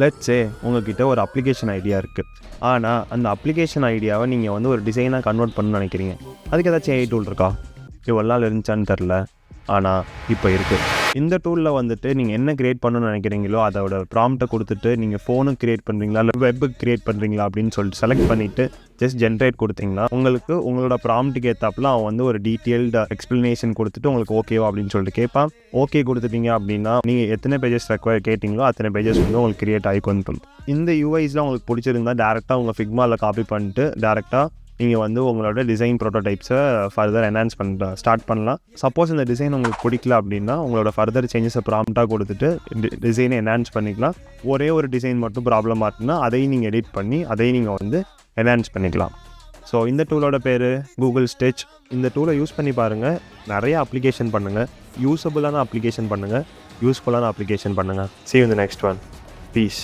Let's say உங்ககிட்ட ஒரு application idea இருக்குது. ஆனால் அந்த அப்ளிகேஷன் ஐடியாவை நீங்கள் வந்து ஒரு டிசைனாக கன்வெர்ட் பண்ணணும்னு நினைக்கிறீங்க. அதுக்கு ஏதாச்சும் ஏஐ டூல் இருக்கா? இவ்வளோ நாள் இருந்துச்சான்னு தெரில, ஆனால் இப்போ இருக்குது. இந்த டூலில் வந்துட்டு நீங்கள் என்ன க்ரியேட் பண்ணணும்னு நினைக்கிறீங்களோ அதோட ப்ராம்ப்டை கொடுத்துட்டு நீங்கள் ஃபோனுக்கு க்ரியேட் பண்ணுறீங்களா இல்லை வெப்புக்கு க்ரியேட் பண்ணுறீங்களா அப்படின்னு சொல்லிட்டு செலக்ட் பண்ணிவிட்டு ஜஸ்ட் ஜென்ரேட் கொடுத்தீங்கன்னா உங்களுக்கு உங்களோட ப்ராம்ப்ட்டுக்கு ஏற்றாப்புல அவன் வந்து ஒரு டீட்டெயில்டு எக்ஸ்ப்ளனேஷன் கொடுத்துட்டு உங்களுக்கு ஓகேவா அப்படின்னு சொல்லிட்டு கேட்பான். ஓகே கொடுத்துட்டீங்க அப்படின்னா நீங்கள் எத்தனை பேஜஸ் ரெக்வயர் கேட்டிங்களோ அத்தனை பேஜஸ் வந்து உங்களுக்கு க்ரியேட் ஆகி வந்துடும். இந்த யூஐஸில் உங்களுக்கு பிடிச்சிருந்தா டேரெக்டாக உங்கள் ஃபிக்மாவில் காப்பி பண்ணிட்டு டேரெக்டாக நீங்கள் வந்து உங்களோட டிசைன் ப்ரோட்டோடைப்ஸை ஃபர்தர் என்ஹான்ஸ் பண்ண ஸ்டார்ட் பண்ணலாம். சப்போஸ் இந்த டிசைன் உங்களுக்கு பிடிக்கல அப்படின்னா உங்களோட ஃபர்தர் சேஞ்சஸை ப்ராம்ப்டாக கொடுத்துட்டு டிசைனை என்ஹான்ஸ் பண்ணிக்கலாம். ஒரே ஒரு டிசைன் மட்டும் ப்ராப்ளமாக இருக்குன்னா அதையும் நீங்கள் எடிட் பண்ணி அதையும் நீங்கள் வந்து என்ஹான்ஸ் பண்ணிக்கலாம். ஸோ இந்த டூலோட பேர் கூகுள் ஸ்கெட்ச். இந்த டூலை யூஸ் பண்ணி பாருங்கள். நிறைய அப்ளிகேஷன் பண்ணுங்கள். யூஸபுளான அப்ளிகேஷன் பண்ணுங்கள். யூஸ்ஃபுல்லான அப்ளிகேஷன் பண்ணுங்கள். See you in the next one. Peace.